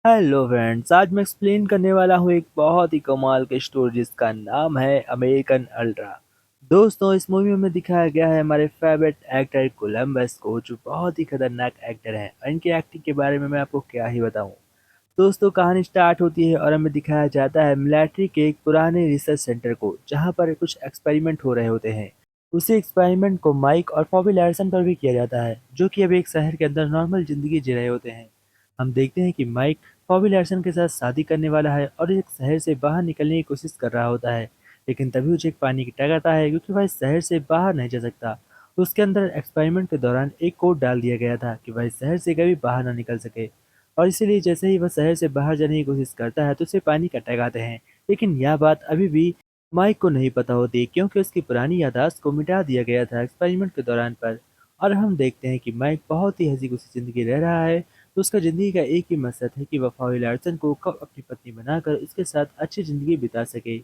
Hello friends, आज मैं explain करने वाला हूँ एक बहुत ही कमाल की स्टोरी जिसका नाम है अमेरिकन अल्ट्रा। दोस्तों, इस मूवी में दिखाया गया है हमारे फेवरेट एक्टर कोलंबस को, जो बहुत ही खतरनाक एक्टर हैं। और इनकी एक्टिंग के बारे में मैं आपको क्या ही बताऊं। दोस्तों, कहानी स्टार्ट होती है और हमें दिखाया जाता है मिलिट्री के एक पुराने रिसर्च सेंटर को, जहाँ पर कुछ एक्सपेरिमेंट हो रहे होते हैं। उसी एक्सपेरिमेंट को माइक और बॉबी लैरसन पर भी किया जाता है, जो कि अभी एक शहर के अंदर नॉर्मल जिंदगी जी रहे होते हैं। हम देखते हैं कि माइक बॉबी लैरसन के साथ शादी करने वाला है और एक शहर से बाहर निकलने की कोशिश कर रहा होता है। लेकिन तभी उसे एक पानी की टैग आता है, क्योंकि वह इस शहर से बाहर नहीं जा सकता। उसके अंदर एक्सपेरिमेंट के दौरान एक कोड डाल दिया गया था कि वह इस शहर से कभी बाहर ना निकल सके। और इसीलिए जैसे ही वह शहर से बाहर जाने की कोशिश करता है तो उसे पानी का टैग आते हैं। लेकिन यह बात अभी भी माइक को नहीं पता होती, क्योंकि उसकी पुरानी याददाश्त को मिटा दिया गया था एक्सपेरिमेंट के दौरान पर। और हम देखते हैं कि माइक बहुत ही हंसी खुशी जिंदगी रह रहा है। तो उसका ज़िंदगी का एक ही मकसद है कि वह फ़ॉय लार्सन को कब अपनी पत्नी बनाकर उसके साथ अच्छी ज़िंदगी बिता सके।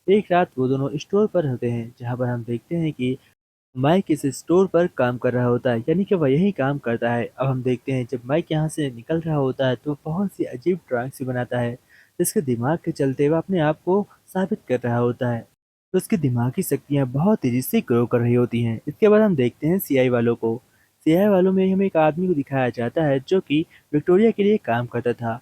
एक रात वो दोनों स्टोर पर होते हैं, जहाँ पर हम देखते हैं कि माइक इस स्टोर पर काम कर रहा होता है, यानी कि वह यही काम करता है। अब हम देखते हैं जब माइक यहाँ से निकल रहा होता है तो बहुत सी अजीब ड्राइंग्स भी बनाता है, जिसके दिमाग के चलते वह अपने आप को साबित कर रहा होता है। तो उसकी दिमागी शक्तियाँ बहुत तेजी से ग्रो कर रही होती हैं। इसके बाद हम देखते हैं सीआई वालों को। सीआई वालों में हमें एक आदमी को दिखाया जाता है जो कि विक्टोरिया के लिए काम करता था।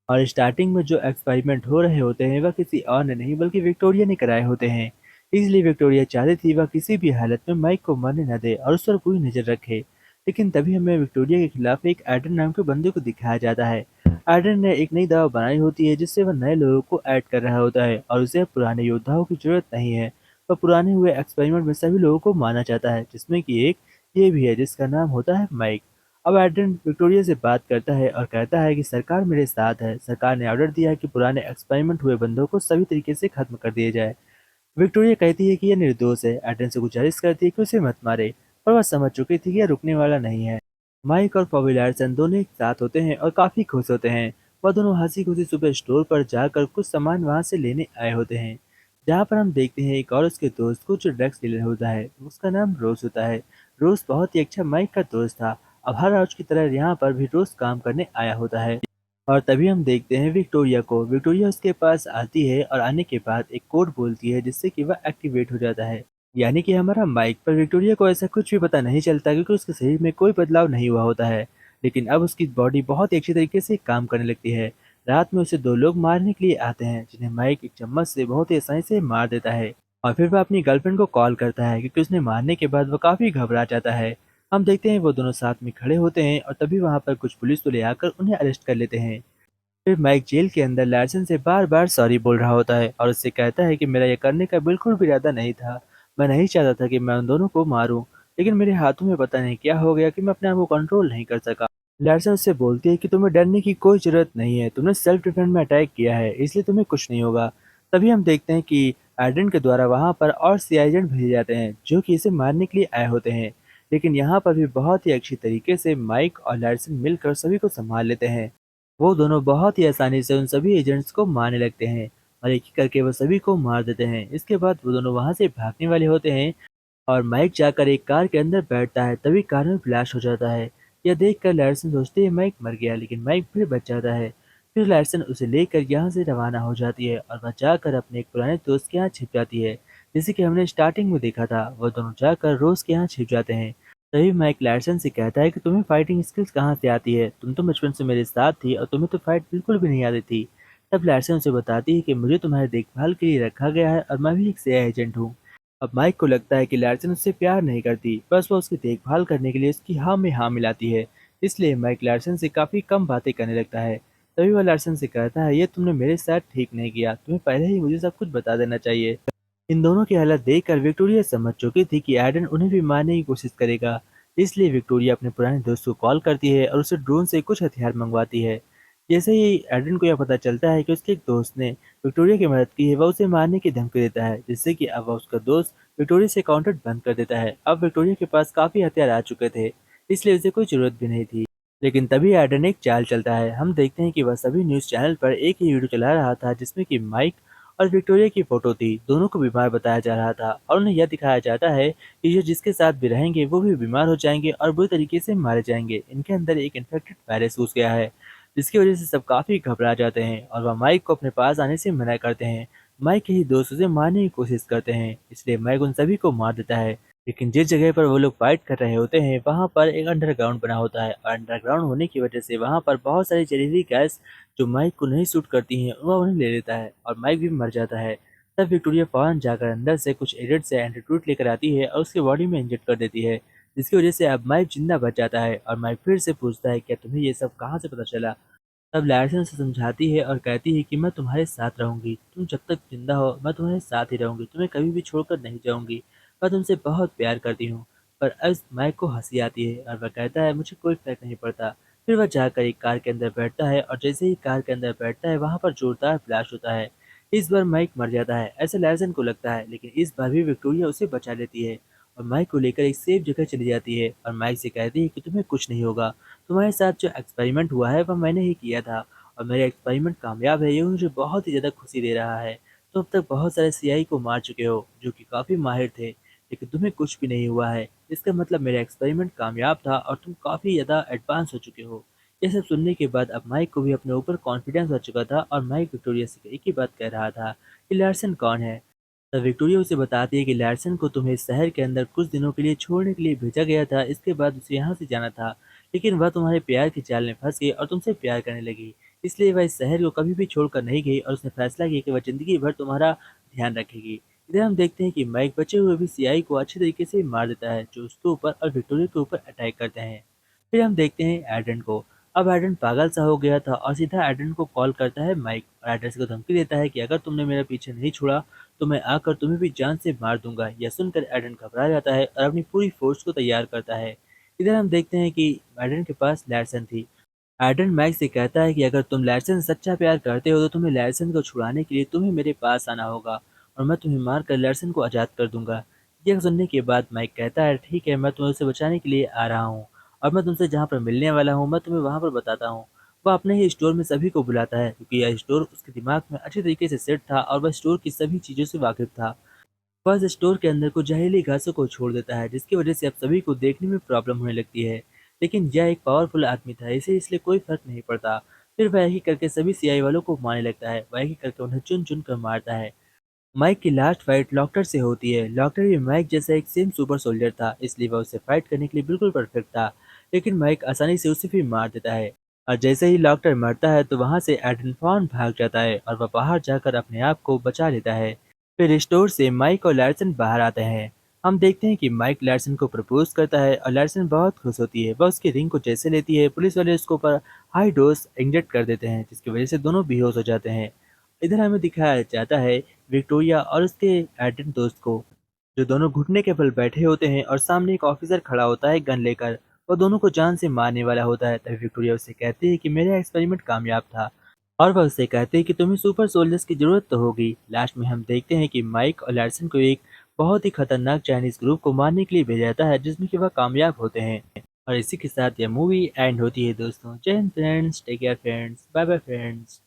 और स्टार्टिंग में जो एक्सपेरिमेंट हो रहे होते हैं वह किसी और ने नहीं बल्कि विक्टोरिया ने कराए होते हैं। इसलिए विक्टोरिया चाहती थी वह किसी भी हालत में माइक को मरने न दे और उस पर पूरी नजर रखे। लेकिन तभी हमें विक्टोरिया के खिलाफ एक एडन नाम के बंदे को दिखाया जाता है। एडन ने एक नई दवा बनाई होती है, जिससे वह नए लोगों को ऐड कर रहा होता है और उसे पुराने योद्धाओं की जरूरत नहीं है। वह पुराने हुए एक्सपेरिमेंट में सभी लोगों को मारना चाहता है, जिसमें कि एक ये भी है जिसका नाम होता है माइक। अब एडन विक्टोरिया से बात करता है और कहता है कि सरकार मेरे साथ है। सरकार ने ऑर्डर दिया है कि पुराने एक्सपेरिमेंट हुए बंदों को सभी तरीके से खत्म कर दिया जाए। विक्टोरिया कहती है कि यह निर्दोष है। एडन से गुजारिश करती है कि उसे मत मारे, पर वह समझ चुकी थी कि यह रुकने वाला नहीं है। माइक और बॉबी लार्सन दोनों एक साथ होते हैं और काफी खुश होते हैं। वह दोनों हंसी खुशी सुबह स्टोर पर जाकर कुछ सामान वहां से लेने आए होते हैं, जहाँ पर हम देखते हैं एक और उसके दोस्त कुछ ड्रग्स डीलर होता है। उसका नाम रोज होता है। रोज बहुत ही अच्छा माइक का दोस्त था। अब हर रोज की तरह यहाँ पर भी रोज काम करने आया होता है। और तभी हम देखते हैं विक्टोरिया को। विक्टोरिया उसके पास आती है और आने के बाद एक कोड बोलती है, जिससे कि वह एक्टिवेट हो जाता है। यानी कि हमारा माइक पर विक्टोरिया को ऐसा कुछ भी पता नहीं चलता, क्योंकि उसके शरीर में कोई बदलाव नहीं हुआ होता है। लेकिन अब उसकी बॉडी बहुत ही अच्छी तरीके से काम करने लगती है। रात में उसे दो लोग मारने के लिए आते हैं, जिन्हें माइक एक चम्मच से बहुत ही आसानी से मार देता है। और फिर वह अपनी गर्लफ्रेंड को कॉल करता है, क्योंकि उसने मारने के बाद वह काफी घबरा जाता है। हम देखते हैं वो दोनों साथ में खड़े होते हैं और तभी वहां पर कुछ पुलिस वाले आकर उन्हें अरेस्ट कर लेते हैं। फिर माइक जेल के अंदर लार्सन से बार बार सॉरी बोल रहा होता है और उससे कहता है कि मेरा ये करने का बिल्कुल भी इरादा नहीं था। मैं नहीं चाहता था कि मैं उन दोनों को मारूं, लेकिन मेरे हाथों में पता नहीं क्या हो गया कि मैं अपने आप को कंट्रोल नहीं कर सका। लार्सन उससे बोलती है कि तुम्हें डरने की कोई जरूरत नहीं है, तुमने सेल्फ डिफेंस में अटैक किया है, इसलिए तुम्हें कुछ नहीं होगा। तभी हम देखते हैं कि एडेंट के द्वारा वहां पर और सीआई एजेंट भेजे जाते हैं, जो कि इसे मारने के लिए आए होते हैं। लेकिन यहाँ पर भी बहुत ही अच्छी तरीके से माइक और लार्सन मिलकर सभी को संभाल लेते हैं। वो दोनों बहुत ही आसानी से उन सभी एजेंट्स को मारने लगते हैं और एक एक करके वो सभी को मार देते हैं। इसके बाद वो दोनों वहां से भागने वाले होते हैं और माइक जाकर एक कार के अंदर बैठता है। तभी कार में फ्लैश हो जाता है। यह देखकर लैरसन सोचती है माइक मर गया, लेकिन माइक फिर बच जाता है। फिर लैरसन उसे लेकर यहाँ से रवाना हो जाती है और वह जाकर अपने एक पुराने दोस्त के यहाँ छिप जाती है। जैसे कि हमने स्टार्टिंग में देखा था, वह दोनों जाकर रोज के यहाँ छिप जाते हैं। तभी माइक लैरसन से कहता है कि तुम्हें फाइटिंग स्किल्स कहाँ से आती है, तुम तो बचपन से मेरे साथ थी और तुम्हें तो फाइट बिल्कुल भी नहीं आती थी। तब लैरसन उसे बताती है कि मुझे तुम्हारी देखभाल के लिए रखा गया है और मैं भी एक सीआईए एजेंट हूँ। अब माइक को लगता है कि लार्सन उससे प्यार नहीं करती, बस वो उसकी देखभाल करने के लिए उसकी हाँ में हाँ मिलाती है। इसलिए माइक लार्सन से काफी कम बातें करने लगता है। तभी वह लार्सन से कहता है, ये तुमने मेरे साथ ठीक नहीं किया, तुम्हें पहले ही मुझे सब कुछ बता देना चाहिए। इन दोनों की हालत देखकर विक्टोरिया समझ चुकी थी कि एडन उन्हें भी मारने की कोशिश करेगा। इसलिए विक्टोरिया अपने पुराने दोस्त को कॉल करती है और उसे ड्रोन से कुछ हथियार मंगवाती है। जैसे ही एडन को यह पता चलता है कि उसके एक दोस्त ने विक्टोरिया की मदद की है, वह उसे मारने की धमकी देता है, जिससे कि अब वह उसका दोस्त विक्टोरिया से कॉन्टेक्ट बंद कर देता है। अब विक्टोरिया के पास काफी हथियार आ चुके थे, इसलिए उसे कोई जरूरत भी नहीं थी। लेकिन तभी एडन एक चाल चलता है। हम देखते हैं कि वह सभी न्यूज चैनल पर एक ही वीडियो चला रहा था, जिसमें कि माइक और विक्टोरिया की फोटो थी। दोनों को बीमार बताया जा रहा था और उन्हें यह दिखाया जाता है कि जो जिसके साथ भी रहेंगे वो भी बीमार हो जाएंगे और बुरी तरीके से मारे जाएंगे। इनके अंदर एक इन्फेक्टेड वायरस घुस गया है। जिसकी वजह से सब काफ़ी घबरा जाते हैं और वह माइक को अपने पास आने से मना करते हैं। माइक के ही दोस्त उसे मारने की कोशिश करते हैं, इसलिए माइक उन सभी को मार देता है। लेकिन जिस जगह पर वो लोग फाइट कर रहे होते हैं, वहाँ पर एक अंडरग्राउंड बना होता है और अंडरग्राउंड होने की वजह से वहाँ पर बहुत सारी जहरीली गैस जो माइक को नहीं सूट करती हैं, वह उन्हें ले लेता है और माइक भी मर जाता है। तब विक्टोरिया फौरन जाकर अंदर से कुछ एजेंट से एंटीट्यूड लेकर आती है और उसकी बॉडी में इंजेक्ट कर देती है, जिसकी वजह से अब माइक जिंदा बच जाता है और माइक फिर से पूछता है, क्या तुम्हें ये सब कहाँ से पता चला? तब लैरसन उसे समझाती है और कहती है कि मैं तुम्हारे साथ रहूंगी, तुम जब तक जिंदा हो मैं तुम्हारे साथ ही रहूंगी, तुम्हें कभी भी छोड़कर नहीं जाऊंगी, मैं तुमसे बहुत प्यार करती हूँ। पर अब माइक को हंसी आती है और वह कहता है, मुझे कोई फर्क नहीं पड़ता। फिर वह जाकर एक कार के अंदर बैठता है और जैसे ही कार के अंदर बैठता है, वहां पर जोरदार फ्लैश होता है। इस बार माइक मर जाता है, ऐसा लैरसन को लगता है, लेकिन इस बार भी विक्टोरिया उसे बचा लेती है और माइक को लेकर एक सेफ जगह चली जाती है और माइक से कहती है कि तुम्हें कुछ नहीं होगा, तुम्हारे साथ जो एक्सपेरिमेंट हुआ है वह मैंने ही किया था और मेरा एक्सपेरिमेंट कामयाब है, ये मुझे बहुत ही ज़्यादा खुशी दे रहा है। तुम अब तक बहुत सारे सीआई को मार चुके हो जो कि काफ़ी माहिर थे, लेकिन तुम्हें कुछ भी नहीं हुआ है। इसका मतलब मेरा एक्सपेरिमेंट कामयाब था और तुम काफ़ी ज़्यादा एडवांस हो चुके हो। ये सब सुनने के बाद अब माइक को भी अपने ऊपर कॉन्फिडेंस आ चुका था और माइक विक्टोरिया से एक ही बात कह रहा था कि लार्सन कौन है। तब विक्टोरिया उसे बताती है कि लैरसन को तुम्हें इस शहर के अंदर कुछ दिनों के लिए छोड़ने के लिए भेजा गया था, इसके बाद उसे यहाँ से जाना था, लेकिन वह तुम्हारे प्यार की जाल में फंस गई और तुमसे प्यार करने लगी, इसलिए वह इस शहर को कभी भी छोड़कर नहीं गई और उसने फैसला किया कि वह जिंदगी भर तुम्हारा ध्यान रखेगी। इधर हम देखते हैं कि माइक बचे हुए भी सीआई को अच्छे तरीके से मार देता है, जो उसके ऊपर और विक्टोरिया के ऊपर अटैक करते हैं। फिर हम देखते हैं एडन को। अब एडन पागल सा हो गया था और सीधा एडन को कॉल करता है माइक और एडन को धमकी देता है कि अगर तुमने मेरा पीछे नहीं छोड़ा तो मैं आकर तुम्हें भी जान से मार दूंगा। यह सुनकर एडन घबरा जाता है और अपनी पूरी फोर्स को तैयार करता है। इधर हम देखते हैं कि एडन के पास लैरसन थी। एडन मैक्स से कहता है कि अगर तुम लैरसन से सच्चा प्यार करते हो तो तुम्हें लैरसन को छुड़ाने के लिए तुम्हें मेरे पास आना होगा और मैं तुम्हें मार कर लैरसन को आज़ाद कर दूंगा। यह सुनने के बाद माइक कहता है, ठीक है, मैं तुम्हें उसे बचाने के लिए आ रहा हूँ और मैं तुमसे जहाँ पर मिलने वाला हूँ मैं तुम्हें वहाँ पर बताता हूँ। वह अपने ही स्टोर में सभी को बुलाता है क्योंकि यह स्टोर उसके दिमाग में अच्छे तरीके से सेट था और वह स्टोर की सभी चीज़ों से वाकिफ था। वह स्टोर के अंदर कुछ जहरीली घासों को छोड़ देता है, जिसकी वजह से अब सभी को देखने में प्रॉब्लम होने लगती है। लेकिन यह एक पावरफुल आदमी था, इसे इसलिए कोई फर्क नहीं पड़ता। फिर वह ही करके सभी सीआई वालों को मारने लगता है, वह ही करके उन्हें चुन चुन कर मारता है। माइक की लास्ट फाइट लॉक्टर से होती है। लॉक्टर भी माइक जैसा एक सेम सुपर सोल्जर था, इसलिए वह उससे फाइट करने के लिए बिल्कुल परफेक्ट था। लेकिन माइक आसानी से उसे भी मार देता है और जैसे ही लॉक्टर मरता है तो वहां से एडन फॉर्न भाग जाता है और वह बाहर जाकर अपने आप को बचा लेता है। फिर स्टोर से माइक और लैरसन बाहर आते हैं। हम देखते हैं कि माइक लैरसन को प्रपोज करता है और लैरसन बहुत खुश होती है। वह उसकी रिंग को जैसे लेती है, पुलिस वाले उसको पर हाई डोज इंजेक्ट कर देते हैं, जिसकी वजह से दोनों बेहोश हो जाते हैं। इधर हमें दिखाया जाता है विक्टोरिया और उसके एडन दोस्त को, जो दोनों घुटने के बल बैठे होते हैं और सामने एक ऑफिसर खड़ा होता है गन लेकर। वो दोनों को जान से मारने वाला होता है। तभी विक्टोरिया उससे कहती है कि मेरा एक्सपेरिमेंट कामयाब था और वह उससे कहते हैं कि तुम्हें सुपर सोल्जर्स की जरूरत तो होगी। लास्ट में हम देखते हैं कि माइक और लैरसन को एक बहुत ही खतरनाक चाइनीज ग्रुप को मारने के लिए भेजा जाता है, जिसमें कि वह कामयाब होते हैं। और इसी के साथ यह मूवी एंड होती है दोस्तों। जय हिंद friends, take care friends, bye bye friends.